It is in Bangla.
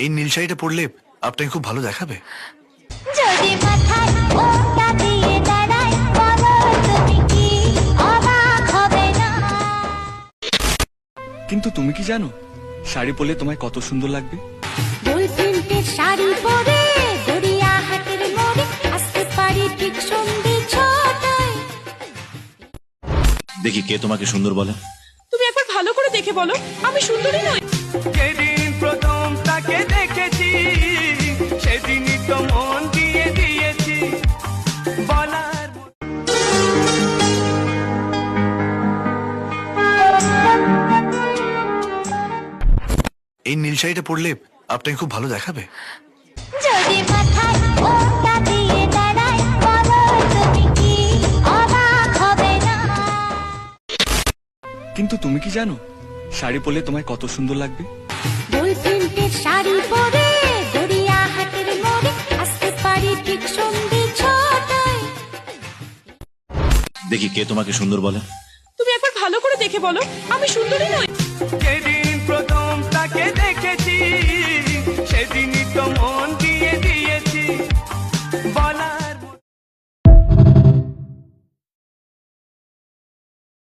এই নীল শাড়িটা পরলে আপনাকে খুব ভালো দেখাবে। যদি মাথায় ওটা দিয়ে দাঁড়াই, বলো তুমি কি অবাক হবে না? কিন্তু তুমি কি জানো শাড়ি পরলে তোমায় কত সুন্দর লাগবে? গোল প্রিন্টের শাড়ি পরে গড়িয়াহাটের মোড়ে আসতে পারি ঠিক সন্ধে ছটায়। দেখি কে তোমাকে সুন্দর বলে। তুমি একবার ভালো করে দেখে বলো আমি সুন্দরী নই। যেদিন প্রথম তাকে দেখেছি সেদিনই তো মন দিয়ে দিয়েছি বলার এই নীল শাড়িটা পরলে আপনাকে খুব ভালো দেখাবে। যদি মাথায় ওটা দিয়ে দাঁড়াই, বলো তুমি কি অবাক হবে না? কিন্তু তুমি কি জানো শাড়ি পরলে তোমায় কত সুন্দর লাগবে? গোল প্রিন্টের শাড়ি পরে গড়িয়াহাটের মোড়ে আসতে পারি ঠিক সন্ধে ছটায়। দেখি কে তোমাকে সুন্দর বলে। তুমি একবার ভালো করে দেখে বলো আমি সুন্দরী নই। যেদিন প্রথম তাকে দেখেছি সেদিনই তো মন